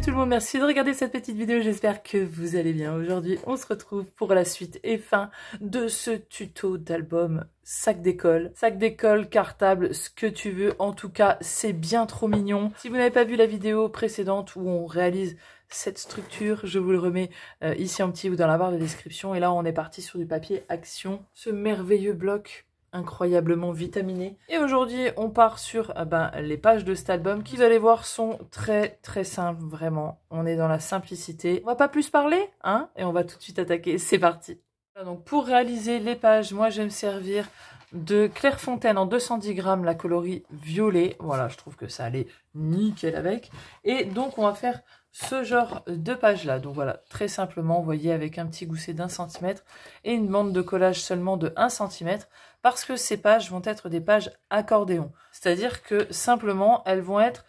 tout le monde, merci de regarder cette petite vidéo, j'espère que vous allez bien. Aujourd'hui, on se retrouve pour la suite et fin de ce tuto d'album sac d'école. Sac d'école, cartable, ce que tu veux. En tout cas, c'est bien trop mignon. Si vous n'avez pas vu la vidéo précédente où on réalise cette structure, je vous le remets ici en petit ou dans la barre de description. Et là, on est parti sur du papier Action, ce merveilleux bloc incroyablement vitaminé. Et aujourd'hui, on part sur les pages de cet album qui, vous allez voir, sont très simples, vraiment. On est dans la simplicité. On va pas plus parler, hein, et on va tout de suite attaquer. C'est parti. Donc pour réaliser les pages, moi je vais me servir de Clairefontaine en 210 grammes, la coloris violet. Voilà, je trouve que ça allait nickel avec. Et donc on va faire ce genre de page là. Donc voilà, très simplement, vous voyez, avec un petit gousset d'1 cm et une bande de collage seulement de 1 cm, parce que ces pages vont être des pages accordéon. C'est-à-dire que simplement, elles vont être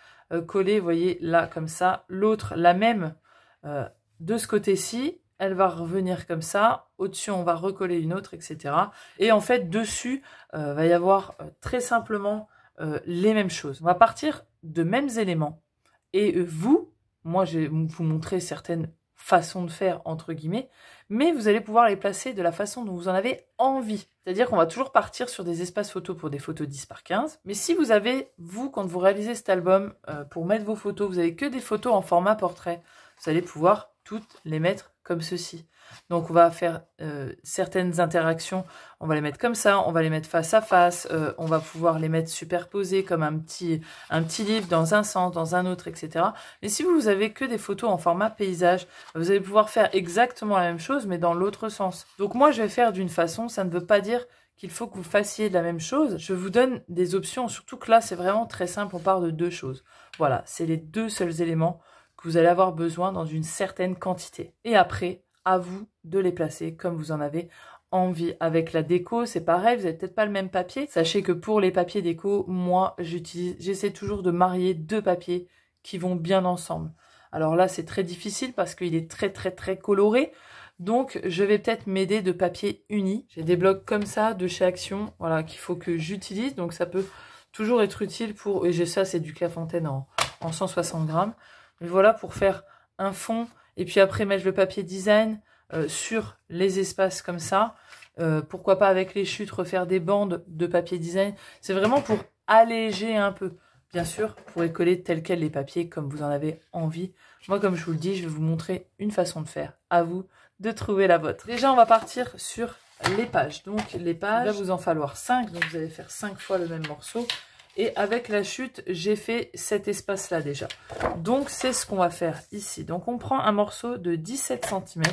collées, vous voyez, là comme ça. L'autre, la même de ce côté-ci, elle va revenir comme ça. Au-dessus, on va recoller une autre, etc. Et en fait, dessus, va y avoir très simplement les mêmes choses. On va partir de mêmes éléments. Et vous, moi, je vais vous montrer certaines façons de faire, entre guillemets, mais vous allez pouvoir les placer de la façon dont vous en avez envie. C'est-à-dire qu'on va toujours partir sur des espaces photos pour des photos 10 par 15. Mais si vous avez, vous, quand vous réalisez cet album, pour mettre vos photos, vous avez que des photos en format portrait, vous allez pouvoir toutes les mettre comme ceci. Donc on va faire certaines interactions, on va les mettre comme ça, on va les mettre face à face, on va pouvoir les mettre superposées comme un petit livre dans un sens, dans un autre, etc. Mais si vous avez que des photos en format paysage, vous allez pouvoir faire exactement la même chose, mais dans l'autre sens. Donc moi je vais faire d'une façon, ça ne veut pas dire qu'il faut que vous fassiez de la même chose. Je vous donne des options, surtout que là c'est vraiment très simple, on part de deux choses. Voilà, c'est les deux seuls éléments que vous allez avoir besoin dans une certaine quantité. Et après, à vous de les placer comme vous en avez envie. Avec la déco, c'est pareil, vous n'avez peut-être pas le même papier. Sachez que pour les papiers déco, moi, j'essaie toujours de marier deux papiers qui vont bien ensemble. Alors là, c'est très difficile parce qu'il est très coloré. Donc, je vais peut-être m'aider de papier uni. J'ai des blocs comme ça de chez Action, voilà, qu'il faut que j'utilise. Donc, ça peut toujours être utile pour... Et j'ai ça, c'est du Clairefontaine en 160 grammes. Mais voilà, pour faire un fond, et puis après mettre le papier design sur les espaces comme ça. Pourquoi pas avec les chutes refaire des bandes de papier design. C'est vraiment pour alléger un peu. Bien sûr, vous pourrez coller tel quel les papiers comme vous en avez envie. Moi, comme je vous le dis, je vais vous montrer une façon de faire. À vous de trouver la vôtre. Déjà, on va partir sur les pages. Donc les pages, il va vous en falloir 5. Donc vous allez faire 5 fois le même morceau. Et avec la chute, j'ai fait cet espace-là déjà. Donc, c'est ce qu'on va faire ici. Donc, on prend un morceau de 17 cm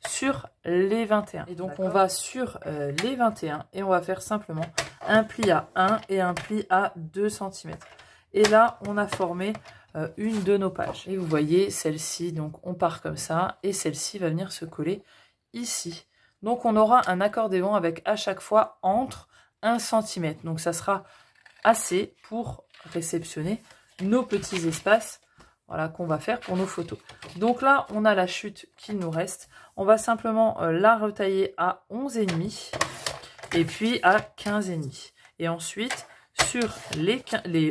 sur les 21. Et donc, on va sur les 21 et on va faire simplement un pli à 1 et un pli à 2 cm. Et là, on a formé une de nos pages. Et vous voyez, celle-ci, donc on part comme ça. Et celle-ci va venir se coller ici. Donc, on aura un accordéon avec à chaque fois entre 1 cm. Donc, ça sera assez pour réceptionner nos petits espaces, voilà, qu'on va faire pour nos photos. Donc là, on a la chute qui nous reste. On va simplement la retailler à 11,5 et puis à 15,5. Et ensuite, sur les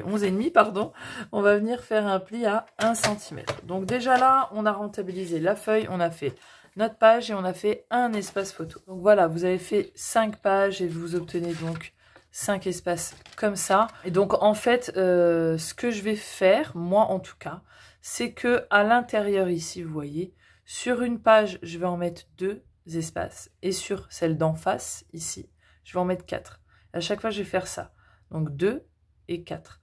11,5, pardon, on va venir faire un pli à 1 cm. Donc déjà là, on a rentabilisé la feuille, on a fait notre page et on a fait un espace photo. Donc voilà, vous avez fait 5 pages et vous obtenez donc 5 espaces comme ça. Et donc en fait, ce que je vais faire, moi en tout cas, c'est que à l'intérieur ici, vous voyez, sur une page, je vais en mettre 2 espaces. Et sur celle d'en face, ici, je vais en mettre 4. À chaque fois, je vais faire ça. Donc 2 et 4.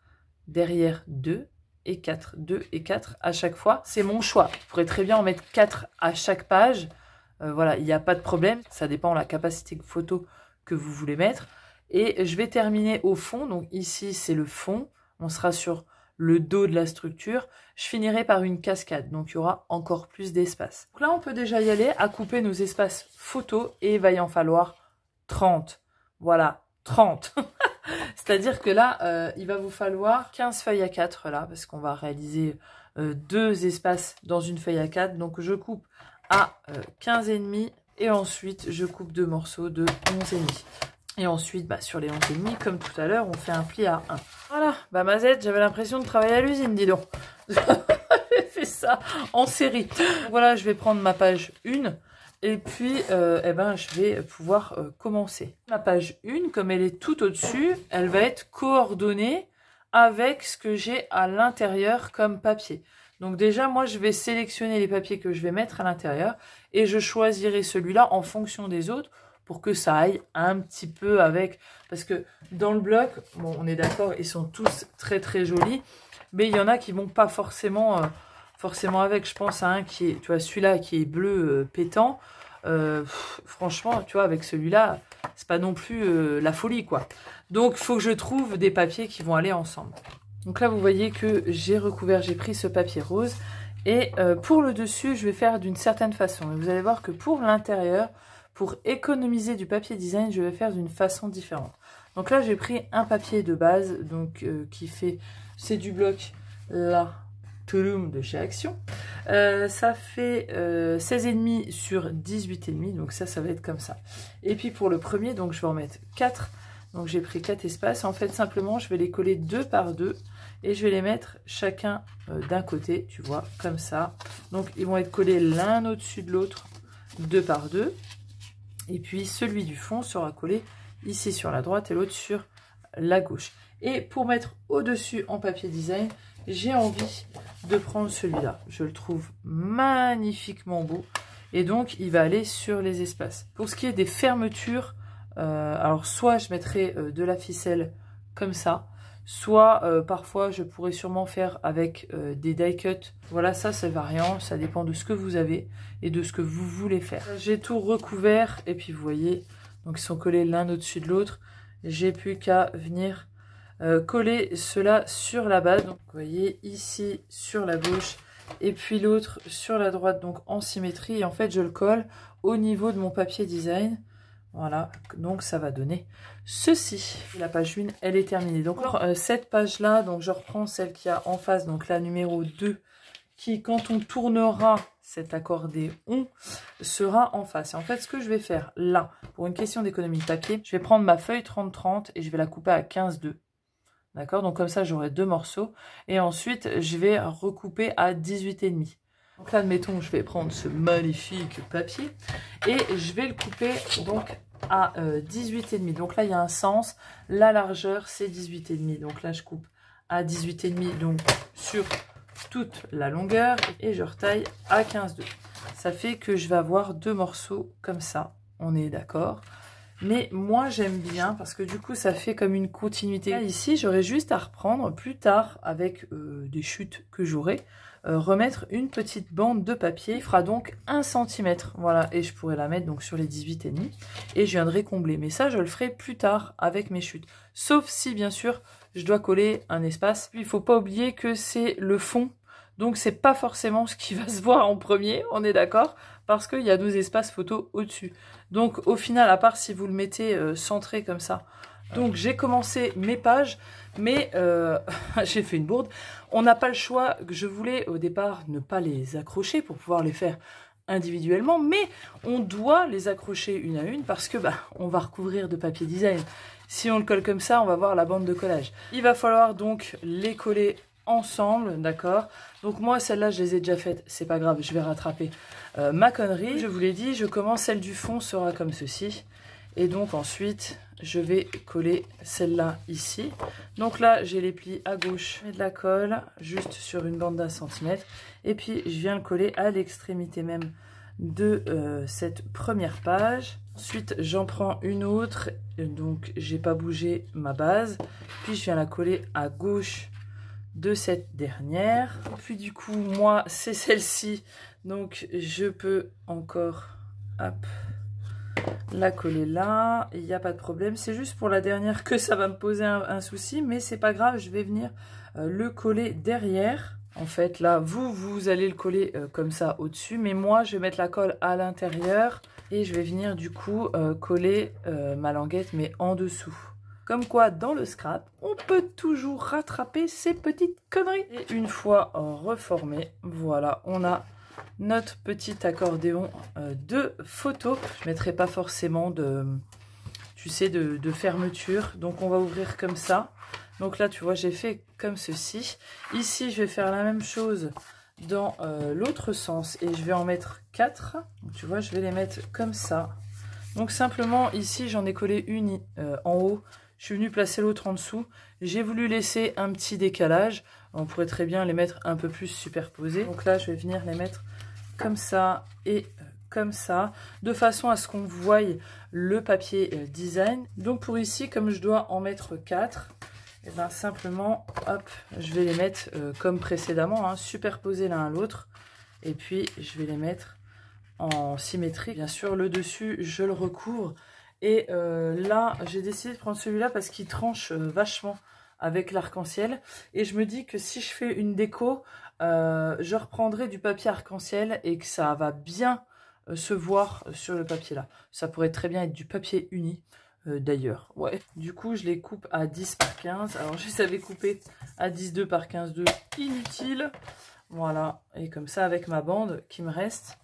Derrière 2 et 4. 2 et 4 à chaque fois. C'est mon choix. Je pourrais très bien en mettre 4 à chaque page. Voilà, il n'y a pas de problème. Ça dépend de la capacité de photo que vous voulez mettre. Et je vais terminer au fond. Donc ici, c'est le fond. On sera sur le dos de la structure. Je finirai par une cascade. Donc, il y aura encore plus d'espace. Donc là, on peut déjà y aller à couper nos espaces photos. Et il va y en falloir 30. Voilà, 30. C'est-à-dire que là, il va vous falloir 15 feuilles à 4 là. Parce qu'on va réaliser 2 espaces dans une feuille à 4. Donc, je coupe à 15,5. Et ensuite, je coupe 2 morceaux de 11,5. Et ensuite, sur les 11,5, comme tout à l'heure, on fait un pli à 1. Voilà, Mazette, j'avais l'impression de travailler à l'usine, dis donc. J'ai fait fais ça en série. Voilà, je vais prendre ma page 1 et puis eh ben, je vais pouvoir commencer. Ma page 1, comme elle est tout au-dessus, elle va être coordonnée avec ce que j'ai à l'intérieur comme papier. Donc déjà, moi, je vais sélectionner les papiers que je vais mettre à l'intérieur et je choisirai celui-là en fonction des autres pour que ça aille un petit peu avec. Parce que dans le bloc, bon, on est d'accord, ils sont tous très très jolis, mais il y en a qui vont pas forcément, forcément avec. Je pense à un qui est, tu vois, celui-là qui est bleu pétant. Franchement, tu vois, avec celui-là, c'est pas non plus la folie, quoi. Donc, il faut que je trouve des papiers qui vont aller ensemble. Donc là, vous voyez que j'ai recouvert, j'ai pris ce papier rose. Et pour le dessus, je vais faire d'une certaine façon. Et vous allez voir que pour l'intérieur, pour économiser du papier design, je vais faire d'une façon différente. Donc là, j'ai pris un papier de base, donc qui fait, c'est du bloc là, Touloum de chez Action. Ça fait 16,5 sur 18,5, donc ça va être comme ça. Et puis pour le premier, donc je vais en mettre 4. Donc j'ai pris 4 espaces. En fait, simplement, je vais les coller 2 par 2 et je vais les mettre chacun d'un côté, tu vois, comme ça. Donc ils vont être collés l'un au-dessus de l'autre, 2 par 2. Et puis celui du fond sera collé ici sur la droite et l'autre sur la gauche. Et pour mettre au-dessus en papier design, j'ai envie de prendre celui-là. Je le trouve magnifiquement beau. Et donc, il va aller sur les espaces. Pour ce qui est des fermetures, alors soit je mettrai de la ficelle comme ça, soit parfois je pourrais sûrement faire avec des die cut. Voilà, ça c'est variant, ça dépend de ce que vous avez et de ce que vous voulez faire. J'ai tout recouvert et puis vous voyez, donc ils sont collés l'un au-dessus de l'autre. J'ai plus qu'à venir coller cela sur la base. Donc vous voyez ici sur la gauche et puis l'autre sur la droite, donc en symétrie. Et en fait je le colle au niveau de mon papier design. Voilà, donc ça va donner ceci. La page 1, elle est terminée. Donc cette page-là, donc je reprends celle qui a en face, donc la numéro 2, qui quand on tournera cet accordéon sera en face. Et en fait, ce que je vais faire là, pour une question d'économie de papier, je vais prendre ma feuille 30-30 et je vais la couper à 15-2. D'accord? Donc comme ça, j'aurai 2 morceaux. Et ensuite, je vais recouper à 18,5. Donc là, admettons, je vais prendre ce magnifique papier et je vais le couper donc à 18,5. Donc là, il y a un sens. La largeur, c'est 18,5. Donc là, je coupe à 18,5 donc sur toute la longueur et je retaille à 15,2. Ça fait que je vais avoir 2 morceaux comme ça. On est d'accord? Mais moi, j'aime bien parce que du coup, ça fait comme une continuité. Là, ici, j'aurais juste à reprendre plus tard avec des chutes que j'aurai. Remettre une petite bande de papier, il fera donc 1 cm, voilà, et je pourrais la mettre donc sur les 18,5 et je viendrai combler, mais ça je le ferai plus tard avec mes chutes, sauf si bien sûr je dois coller un espace. Puis il faut pas oublier que c'est le fond, donc c'est pas forcément ce qui va se voir en premier, on est d'accord, parce qu'il y a 12 espaces photos au-dessus. Donc au final, à part si vous le mettez centré comme ça, donc j'ai commencé mes pages, mais j'ai fait une bourde. On n'a pas le choix. Je voulais au départ ne pas les accrocher pour pouvoir les faire individuellement, mais on doit les accrocher une à une parce que on va recouvrir de papier design. Si on le colle comme ça, on va voir la bande de collage. Il va falloir donc les coller ensemble, d'accord? Donc moi, celle-là, je les ai déjà faites. C'est pas grave, je vais rattraper ma connerie. Je vous l'ai dit, je commence. Celle du fond sera comme ceci. Et donc ensuite, je vais coller celle-là ici. Donc là, j'ai les plis à gauche et de la colle juste sur une bande d'1 cm. Et puis, je viens le coller à l'extrémité même de cette première page. Ensuite, j'en prends une autre. Donc, j'ai pas bougé ma base. Puis, je viens la coller à gauche de cette dernière. Et puis, du coup, moi, c'est celle-ci. Donc, je peux encore... Hop, la coller là, il n'y a pas de problème. C'est juste pour la dernière que ça va me poser un souci, mais c'est pas grave, je vais venir le coller derrière. En fait, là, vous allez le coller comme ça au-dessus, mais moi, je vais mettre la colle à l'intérieur et je vais venir du coup coller ma languette, mais en dessous. Comme quoi, dans le scrap, on peut toujours rattraper ces petites conneries. Et une fois reformé, voilà, on a notre petit accordéon de photo. Je mettrai pas forcément de, tu sais, de fermeture. Donc on va ouvrir comme ça. Donc là, tu vois, j'ai fait comme ceci. Ici, je vais faire la même chose dans l'autre sens et je vais en mettre 4. Donc, tu vois, je vais les mettre comme ça. Donc simplement ici j'en ai collé une en haut, je suis venue placer l'autre en dessous. J'ai voulu laisser un petit décalage, on pourrait très bien les mettre un peu plus superposés. Donc là je vais venir les mettre comme ça et comme ça, de façon à ce qu'on voie le papier design. Donc pour ici, comme je dois en mettre 4, et bien simplement, hop, je vais les mettre comme précédemment, hein, superposés l'un à l'autre. Et puis je vais les mettre en symétrie. Bien sûr, le dessus, je le recouvre. Et là, j'ai décidé de prendre celui-là parce qu'il tranche vachement avec l'arc-en-ciel. Et je me dis que si je fais une déco, je reprendrai du papier arc-en-ciel et que ça va bien se voir sur le papier là. Ça pourrait très bien être du papier uni. D'ailleurs, ouais. Du coup, je les coupe à 10 par 15. Alors, je les avais coupés à 10,2 par 15,2. Inutile. Voilà. Et comme ça, avec ma bande qui me reste,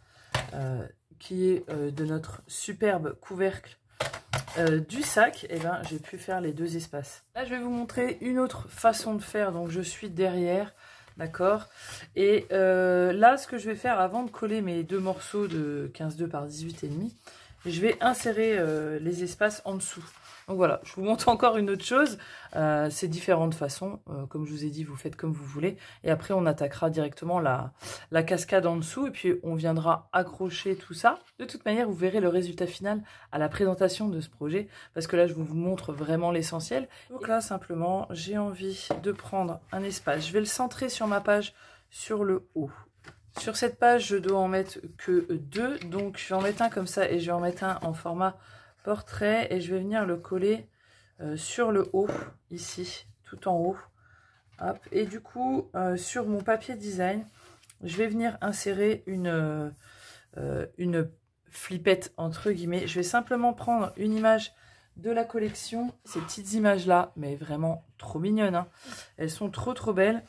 qui est de notre superbe couvercle du sac, et ben j'ai pu faire les deux espaces. Là, je vais vous montrer une autre façon de faire. Donc, je suis derrière. D'accord. Et là, ce que je vais faire avant de coller mes deux morceaux de 15,2 par 18,5, je vais insérer les espaces en dessous. Donc voilà, je vous montre encore une autre chose. C'est différentes façons. Comme je vous ai dit, vous faites comme vous voulez. Et après, on attaquera directement la cascade en dessous. Et puis, on viendra accrocher tout ça. De toute manière, vous verrez le résultat final à la présentation de ce projet. Parce que là, je vous montre vraiment l'essentiel. Donc là, simplement, j'ai envie de prendre un espace. Je vais le centrer sur ma page sur le haut. Sur cette page, je dois en mettre que 2. Donc, je vais en mettre un comme ça et je vais en mettre un en format portrait. Et je vais venir le coller sur le haut, ici, tout en haut. Hop. Et du coup, sur mon papier design, je vais venir insérer une flippette, entre guillemets. Je vais simplement prendre une image de la collection. Ces petites images-là, mais vraiment trop mignonnes, hein. Elles sont trop belles.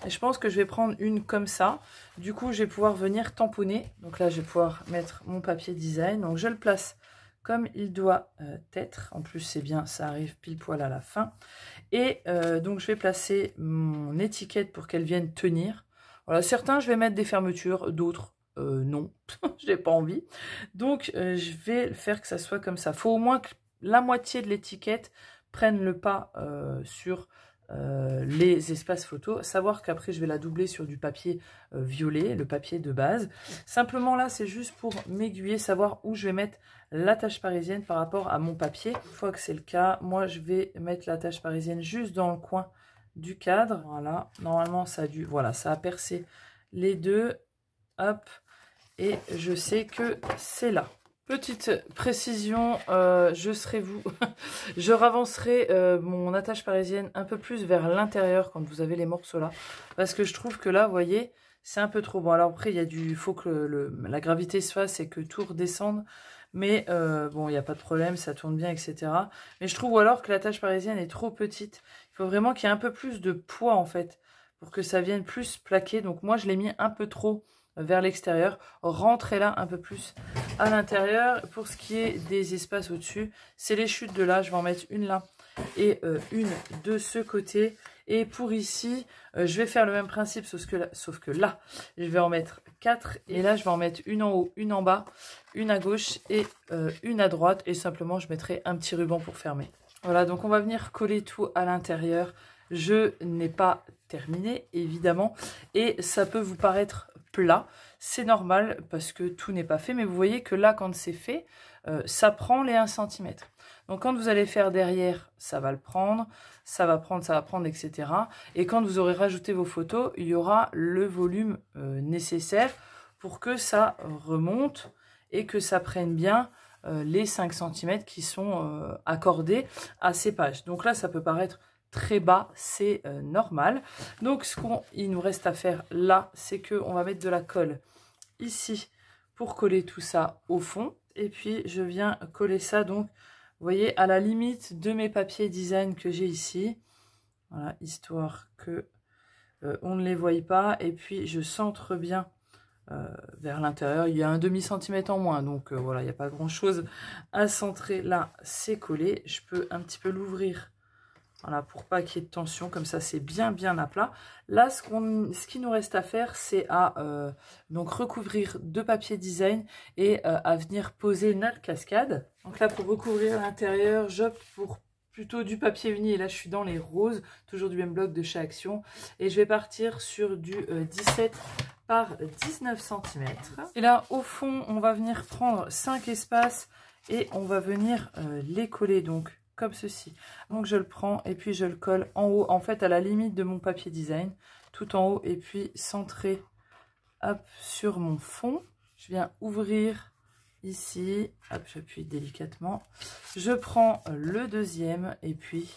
Et je pense que je vais prendre une comme ça. Du coup, je vais pouvoir venir tamponner. Donc là, je vais pouvoir mettre mon papier design. Donc, je le place comme il doit être. En plus, c'est bien, ça arrive pile poil à la fin. Et donc, je vais placer mon étiquette pour qu'elle vienne tenir. Voilà, certains, je vais mettre des fermetures, d'autres, non. Je n'ai pas envie. Donc, je vais faire que ça soit comme ça. Il faut au moins que la moitié de l'étiquette prenne le pas sur les espaces photos. Savoir qu'après je vais la doubler sur du papier violet, le papier de base. Simplement là c'est juste pour m'aiguiller, savoir où je vais mettre l'attache parisienne par rapport à mon papier. Une fois que c'est le cas, moi je vais mettre l'attache parisienne juste dans le coin du cadre. Voilà, normalement ça a dû, voilà, ça a percé les deux. Hop, et je sais que c'est là. Petite précision, je serai vous, je ravancerai mon attache parisienne un peu plus vers l'intérieur quand vous avez les morceaux là, parce que je trouve que là, vous voyez, c'est un peu trop bon. Alors après, il faut que la gravité se fasse et que tout redescende, mais bon, il n'y a pas de problème, ça tourne bien, etc. Mais je trouve alors que l'attache parisienne est trop petite. Il faut vraiment qu'il y ait un peu plus de poids en fait, pour que ça vienne plus plaquer. Donc moi, je l'ai mis un peu trop vers l'extérieur, rentrez là un peu plus à l'intérieur. Pour ce qui est des espaces au-dessus, c'est les chutes de là, je vais en mettre une là et une de ce côté. Et pour ici, je vais faire le même principe, sauf que là, je vais en mettre 4. Et là, je vais en mettre une en haut, une en bas, une à gauche et une à droite. Et simplement, je mettrai un petit ruban pour fermer. Voilà, donc on va venir coller tout à l'intérieur. Je n'ai pas terminé, évidemment. Et ça peut vous paraître plat, c'est normal parce que tout n'est pas fait, mais vous voyez que là quand c'est fait, ça prend les 1 cm. Donc quand vous allez faire derrière, ça va le prendre, ça va prendre, etc. Et quand vous aurez rajouté vos photos, il y aura le volume nécessaire pour que ça remonte et que ça prenne bien les 5 cm qui sont accordés à ces pages. Donc là, ça peut paraître très bas, c'est normal. Donc ce qu'il nous reste à faire là, c'est qu'on va mettre de la colle ici pour coller tout ça au fond. Et puis je viens coller ça, donc vous voyez, à la limite de mes papiers design que j'ai ici. Voilà, histoire que on ne les voie pas. Et puis je centre bien vers l'intérieur. Il y a un demi-centimètre en moins, donc voilà, il n'y a pas grand chose à centrer. Là, c'est collé. Je peux un petit peu l'ouvrir Voilà, pour pas qu'il y ait de tension, comme ça c'est bien à plat. Là, ce qui nous reste à faire, c'est à donc recouvrir de papier design et à venir poser notre cascade. Donc là, pour recouvrir l'intérieur, j'opte pour plutôt du papier uni. Et là, je suis dans les roses, toujours du même bloc de chez Action. Et je vais partir sur du 17 par 19 cm. Et là, au fond, on va venir prendre 5 espaces et on va venir les coller, donc comme ceci. Donc je le prends et puis je le colle en haut, en fait à la limite de mon papier design, tout en haut, et puis centré, hop, sur mon fond. Je viens ouvrir ici, hop, j'appuie délicatement. Je prends le deuxième et puis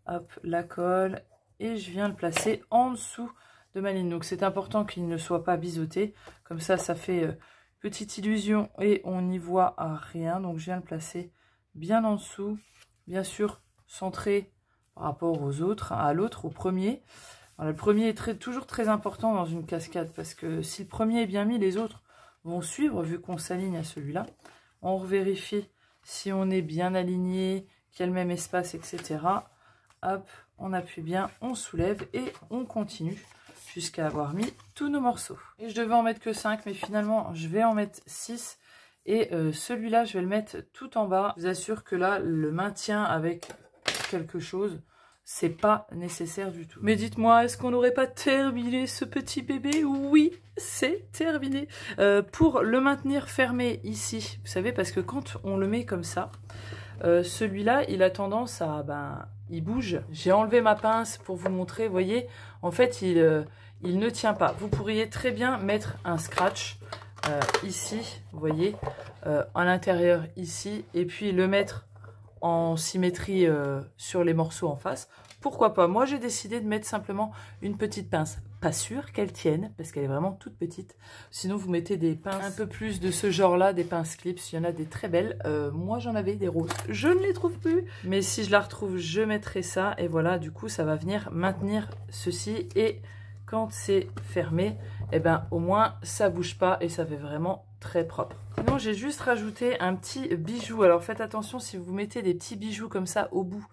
hop, la colle, et je viens le placer en dessous de ma ligne. Donc c'est important qu'il ne soit pas biseauté, comme ça ça fait petite illusion et on n'y voit rien. Donc je viens le placer bien en dessous. Bien sûr, centré par rapport aux autres, à l'autre, au premier. Alors, le premier est toujours très important dans une cascade, parce que si le premier est bien mis, les autres vont suivre, vu qu'on s'aligne à celui-là. On revérifie si on est bien aligné, qu'il y a le même espace, etc. Hop, on appuie bien, on soulève et on continue jusqu'à avoir mis tous nos morceaux. Et je devais en mettre que 5, mais finalement, je vais en mettre 6. Et celui-là, je vais le mettre tout en bas. Je vous assure que là, le maintien avec quelque chose, c'est pas nécessaire du tout. Mais dites-moi, est-ce qu'on n'aurait pas terminé ce petit bébé? Oui, c'est terminé. Pour le maintenir fermé ici, vous savez, parce que quand on le met comme ça, celui-là, il a tendance à... il bouge. J'ai enlevé ma pince pour vous montrer, vous voyez, en fait, il ne tient pas. Vous pourriez très bien mettre un scratch ici, vous voyez, à l'intérieur ici, et puis le mettre en symétrie sur les morceaux en face. Pourquoi pas? Moi j'ai décidé de mettre simplement une petite pince, pas sûre qu'elle tienne parce qu'elle est vraiment toute petite. Sinon vous mettez des pinces un peu plus de ce genre là, des pinces clips, il y en a des très belles. Moi j'en avais des roses, je ne les trouve plus, mais si je la retrouve je mettrai ça. Et voilà, du coup ça va venir maintenir ceci, et quand c'est fermé, eh ben au moins ça bouge pas et ça fait vraiment très propre. Sinon j'ai juste rajouté un petit bijou. Alors faites attention si vous mettez des petits bijoux comme ça au bout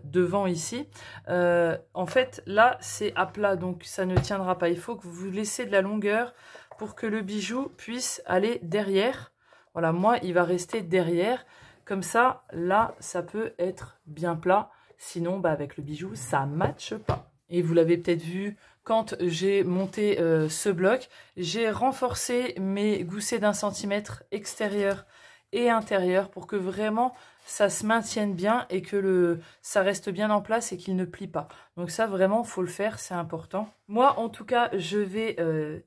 devant ici. En fait là c'est à plat, donc ça ne tiendra pas. Il faut que vous vous laissiez de la longueur pour que le bijou puisse aller derrière. Voilà, moi il va rester derrière. Comme ça, là ça peut être bien plat. Sinon avec le bijou ça matche pas. Et vous l'avez peut-être vu, quand j'ai monté ce bloc, j'ai renforcé mes goussets d'1 centimètre extérieur et intérieur pour que vraiment ça se maintienne bien et que ça reste bien en place et qu'il ne plie pas. Donc ça vraiment, faut le faire, c'est important. Moi en tout cas, je vais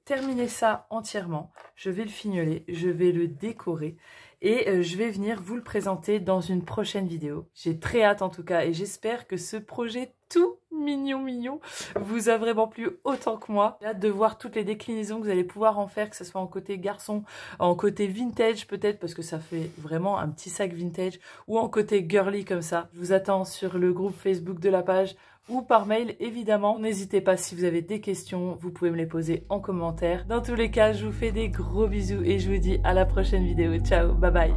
terminer ça entièrement. Je vais le fignoler, je vais le décorer. Et je vais venir vous le présenter dans une prochaine vidéo. J'ai très hâte en tout cas, et j'espère que ce projet tout mignon vous a vraiment plu autant que moi. J'ai hâte de voir toutes les déclinaisons que vous allez pouvoir en faire, que ce soit en côté garçon, en côté vintage peut-être, parce que ça fait vraiment un petit sac vintage, ou en côté girly comme ça. Je vous attends sur le groupe Facebook de la page, ou par mail évidemment. N'hésitez pas, si vous avez des questions, vous pouvez me les poser en commentaire. Dans tous les cas, je vous fais des gros bisous et je vous dis à la prochaine vidéo. Ciao, bye bye.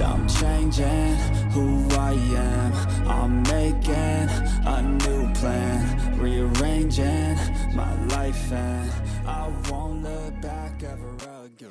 I'm changing who I am. I'm making a new plan, rearranging my life, and I won't look back ever again.